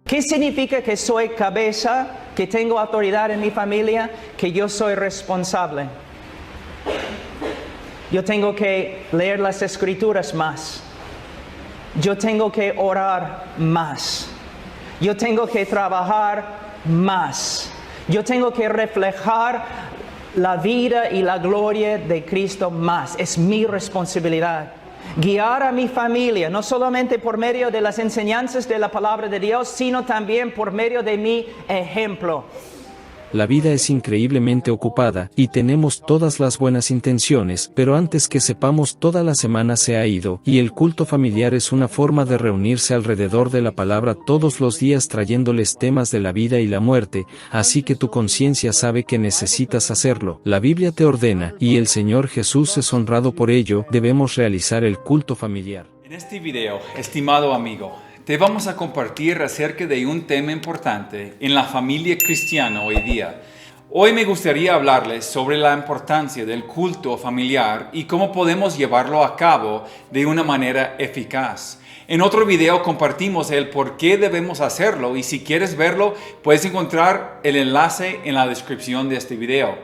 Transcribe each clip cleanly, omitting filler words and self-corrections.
¿Qué significa que soy cabeza, que tengo autoridad en mi familia, que yo soy responsable? Yo tengo que leer las Escrituras más. Yo tengo que orar más. Yo tengo que trabajar más. Yo tengo que reflejar la vida y la gloria de Cristo más. Es mi responsabilidad. Guiar a mi familia, no solamente por medio de las enseñanzas de la palabra de Dios, sino también por medio de mi ejemplo. La vida es increíblemente ocupada, y tenemos todas las buenas intenciones, pero antes que sepamos toda la semana se ha ido, y el culto familiar es una forma de reunirse alrededor de la palabra todos los días trayéndoles temas de la vida y la muerte, así que tu conciencia sabe que necesitas hacerlo. La Biblia te ordena, y el Señor Jesús es honrado por ello, debemos realizar el culto familiar. En este video, estimado amigo, te vamos a compartir acerca de un tema importante en la familia cristiana hoy día. Hoy me gustaría hablarles sobre la importancia del culto familiar y cómo podemos llevarlo a cabo de una manera eficaz. En otro video compartimos el por qué debemos hacerlo y si quieres verlo, puedes encontrar el enlace en la descripción de este video.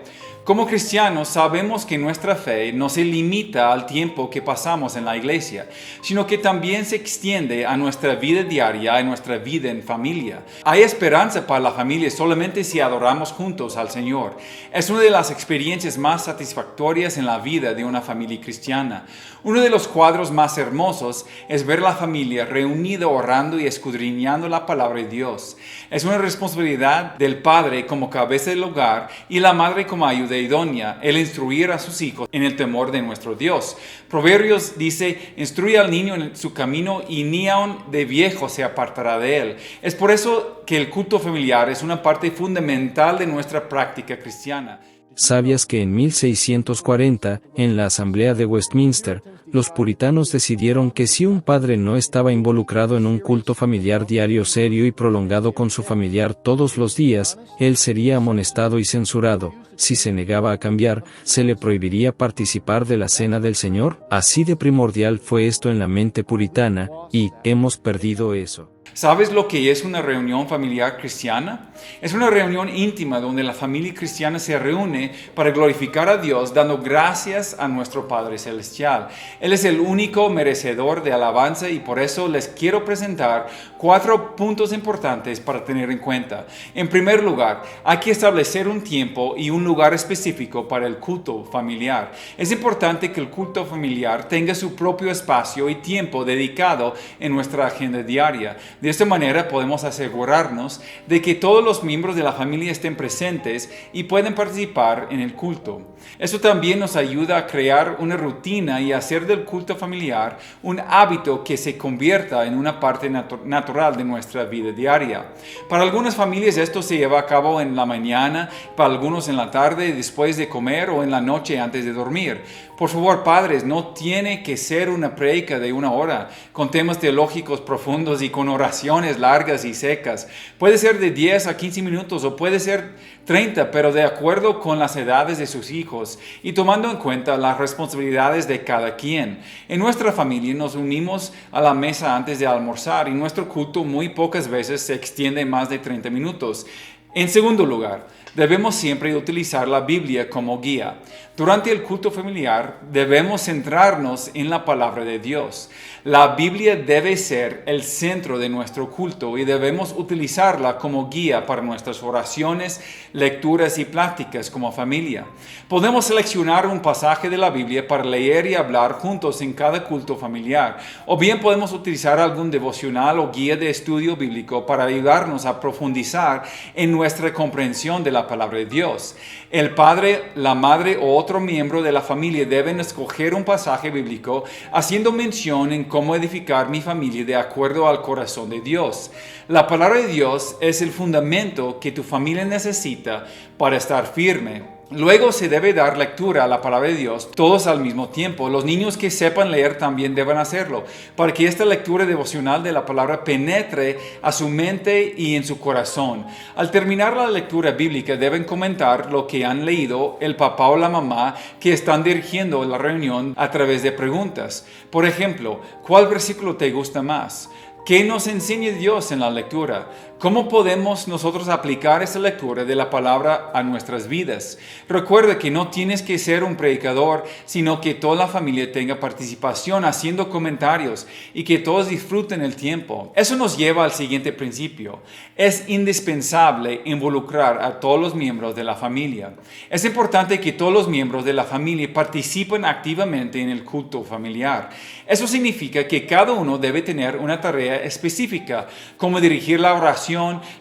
Como cristianos sabemos que nuestra fe no se limita al tiempo que pasamos en la iglesia, sino que también se extiende a nuestra vida diaria, a nuestra vida en familia. Hay esperanza para la familia solamente si adoramos juntos al Señor. Es una de las experiencias más satisfactorias en la vida de una familia cristiana. Uno de los cuadros más hermosos es ver la familia reunida orando y escudriñando la palabra de Dios. Es una responsabilidad del padre como cabeza del hogar y la madre como ayuda idónea, el instruir a sus hijos en el temor de nuestro Dios. Proverbios dice, instruye al niño en su camino y ni aun de viejo se apartará de él. Es por eso que el culto familiar es una parte fundamental de nuestra práctica cristiana. ¿Sabías que en 1640, en la Asamblea de Westminster, los puritanos decidieron que si un padre no estaba involucrado en un culto familiar diario serio y prolongado con su familiar todos los días, él sería amonestado y censurado? Si se negaba a cambiar, se le prohibiría participar de la cena del Señor? Así de primordial fue esto en la mente puritana, y hemos perdido eso. ¿Sabes lo que es una reunión familiar cristiana? Es una reunión íntima donde la familia cristiana se reúne para glorificar a Dios dando gracias a nuestro Padre Celestial. Él es el único merecedor de alabanza y por eso les quiero presentar 4 puntos importantes para tener en cuenta. En primer lugar, hay que establecer un tiempo y un lugar específico para el culto familiar. Es importante que el culto familiar tenga su propio espacio y tiempo dedicado en nuestra agenda diaria. De esta manera podemos asegurarnos de que todos los miembros de la familia estén presentes y pueden participar en el culto. Esto también nos ayuda a crear una rutina y hacer del culto familiar un hábito que se convierta en una parte natural de nuestra vida diaria. Para algunas familias esto se lleva a cabo en la mañana, para algunos en la tarde después de comer o en la noche antes de dormir. Por favor, padres, no tiene que ser una prédica de 1 hora con temas teológicos profundos y con oraciones largas y secas. Puede ser de 10 a 15 minutos o puede ser 30, pero de acuerdo con las edades de sus hijos y tomando en cuenta las responsabilidades de cada quien. En nuestra familia nos unimos a la mesa antes de almorzar y nuestro culto muy pocas veces se extiende más de 30 minutos. En segundo lugar, debemos siempre utilizar la Biblia como guía. Durante el culto familiar debemos centrarnos en la palabra de Dios. La Biblia debe ser el centro de nuestro culto y debemos utilizarla como guía para nuestras oraciones, lecturas y pláticas como familia. Podemos seleccionar un pasaje de la Biblia para leer y hablar juntos en cada culto familiar, o bien podemos utilizar algún devocional o guía de estudio bíblico para ayudarnos a profundizar en nuestra comprensión de la palabra de Dios. El padre, la madre o otro miembro de la familia deben escoger un pasaje bíblico haciendo mención en cómo edificar mi familia de acuerdo al corazón de Dios. La palabra de Dios es el fundamento que tu familia necesita para estar firme. Luego se debe dar lectura a la palabra de Dios, todos al mismo tiempo. Los niños que sepan leer también deben hacerlo, para que esta lectura devocional de la palabra penetre a su mente y en su corazón. Al terminar la lectura bíblica deben comentar lo que han leído el papá o la mamá que están dirigiendo la reunión a través de preguntas. Por ejemplo, ¿cuál versículo te gusta más? ¿Qué nos enseña Dios en la lectura? ¿Cómo podemos nosotros aplicar esta lectura de la palabra a nuestras vidas? Recuerda que no tienes que ser un predicador, sino que toda la familia tenga participación haciendo comentarios y que todos disfruten el tiempo. Eso nos lleva al siguiente principio. Es indispensable involucrar a todos los miembros de la familia. Es importante que todos los miembros de la familia participen activamente en el culto familiar. Eso significa que cada uno debe tener una tarea específica, como dirigir la oración,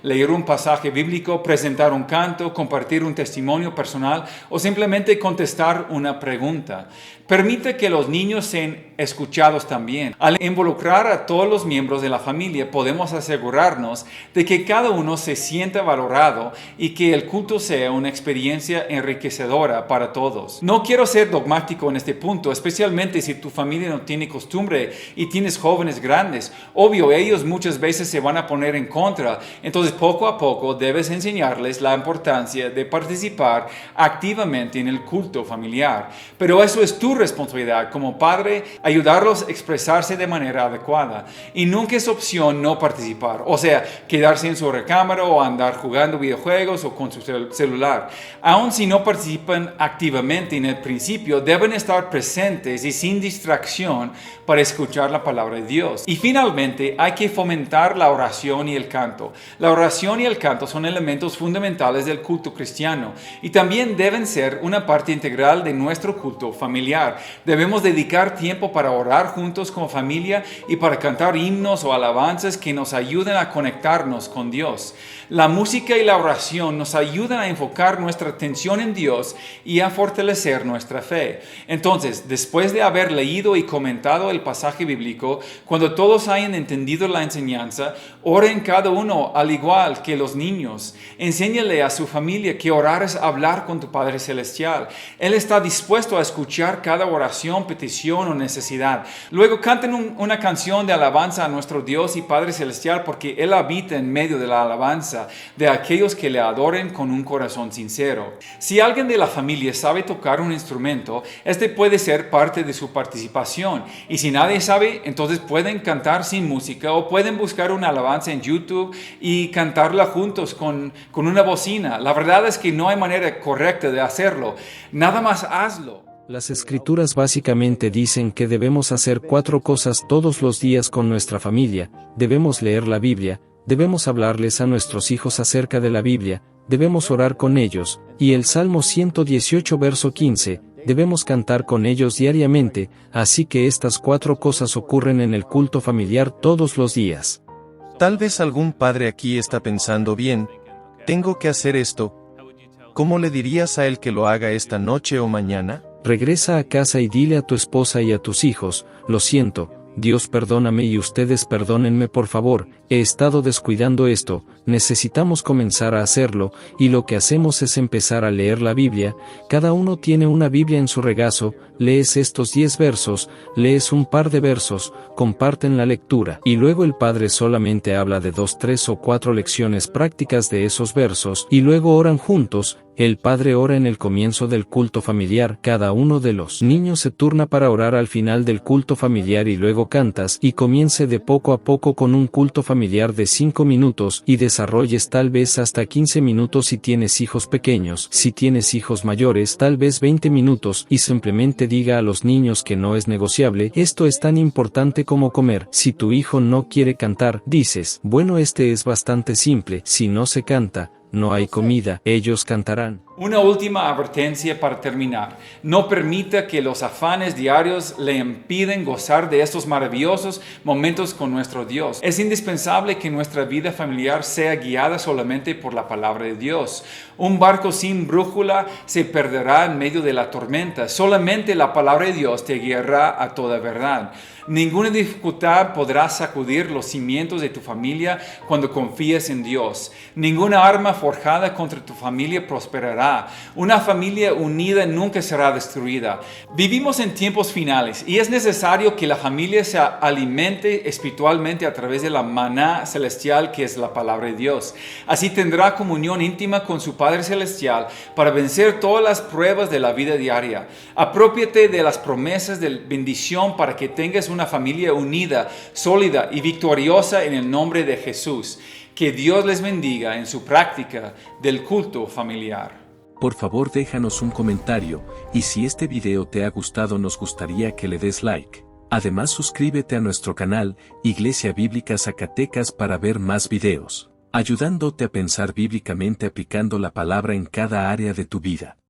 leer un pasaje bíblico, presentar un canto, compartir un testimonio personal o simplemente contestar una pregunta. Permite que los niños sean escuchados también. Al involucrar a todos los miembros de la familia, podemos asegurarnos de que cada uno se sienta valorado y que el culto sea una experiencia enriquecedora para todos. No quiero ser dogmático en este punto, especialmente si tu familia no tiene costumbre y tienes jóvenes grandes. Obvio, ellos muchas veces se van a poner en contra. Entonces, poco a poco debes enseñarles la importancia de participar activamente en el culto familiar. Pero eso es tu responsabilidad como padre, ayudarlos a expresarse de manera adecuada. Y nunca es opción no participar, o sea, quedarse en su recámara o andar jugando videojuegos o con su celular. Aun si no participan activamente en el principio, deben estar presentes y sin distracción para escuchar la palabra de Dios. Y finalmente, hay que fomentar la oración y el canto. La oración y el canto son elementos fundamentales del culto cristiano y también deben ser una parte integral de nuestro culto familiar. Debemos dedicar tiempo para orar juntos como familia y para cantar himnos o alabanzas que nos ayuden a conectarnos con Dios. La música y la oración nos ayudan a enfocar nuestra atención en Dios y a fortalecer nuestra fe. Entonces, después de haber leído y comentado el pasaje bíblico, cuando todos hayan entendido la enseñanza, oren cada uno al igual que los niños. Enséñale a su familia que orar es hablar con tu Padre Celestial. Él está dispuesto a escuchar cada oración, petición o necesidad. Luego canten una canción de alabanza a nuestro Dios y Padre Celestial porque Él habita en medio de la alabanza de aquellos que le adoren con un corazón sincero. Si alguien de la familia sabe tocar un instrumento, este puede ser parte de su participación. Y si nadie sabe, entonces pueden cantar sin música o pueden buscar una alabanza en YouTube y cantarla juntos con una bocina. La verdad es que no hay manera correcta de hacerlo. Nada más hazlo. Las escrituras básicamente dicen que debemos hacer 4 cosas todos los días con nuestra familia. Debemos leer la Biblia, debemos hablarles a nuestros hijos acerca de la Biblia, debemos orar con ellos, y el Salmo 118 verso 15, debemos cantar con ellos diariamente, así que estas 4 cosas ocurren en el culto familiar todos los días. Tal vez algún padre aquí está pensando bien, tengo que hacer esto. ¿Cómo le dirías a él que lo haga esta noche o mañana? Regresa a casa y dile a tu esposa y a tus hijos, lo siento, Dios perdóname y ustedes perdónenme por favor, he estado descuidando esto, necesitamos comenzar a hacerlo, y lo que hacemos es empezar a leer la Biblia, cada uno tiene una Biblia en su regazo, lees estos 10 versos, lees un par de versos, comparten la lectura, y luego el padre solamente habla de 2, 3 o 4 lecciones prácticas de esos versos, y luego oran juntos. El padre ora en el comienzo del culto familiar, cada uno de los niños se turna para orar al final del culto familiar y luego cantas, y comience de poco a poco con un culto familiar de 5 minutos, y desarrolles tal vez hasta 15 minutos si tienes hijos pequeños, si tienes hijos mayores tal vez 20 minutos, y simplemente diga a los niños que no es negociable, esto es tan importante como comer. Si tu hijo no quiere cantar, dices, bueno, este es bastante simple, si no se canta, no hay comida, ellos cantarán. Una última advertencia para terminar. No permita que los afanes diarios le impiden gozar de estos maravillosos momentos con nuestro Dios. Es indispensable que nuestra vida familiar sea guiada solamente por la palabra de Dios. Un barco sin brújula se perderá en medio de la tormenta. Solamente la palabra de Dios te guiará a toda verdad. Ninguna dificultad podrá sacudir los cimientos de tu familia cuando confíes en Dios. Ninguna arma forjada contra tu familia prosperará. Una familia unida nunca será destruida. Vivimos en tiempos finales y es necesario que la familia se alimente espiritualmente a través de la maná celestial que es la palabra de Dios. Así tendrá comunión íntima con su Padre Celestial para vencer todas las pruebas de la vida diaria. Apropiate de las promesas de bendición para que tengas una familia unida, sólida y victoriosa en el nombre de Jesús. Que Dios les bendiga en su práctica del culto familiar. Por favor déjanos un comentario, y si este video te ha gustado nos gustaría que le des like. Además suscríbete a nuestro canal, Iglesia Bíblica Zacatecas para ver más videos, ayudándote a pensar bíblicamente aplicando la palabra en cada área de tu vida.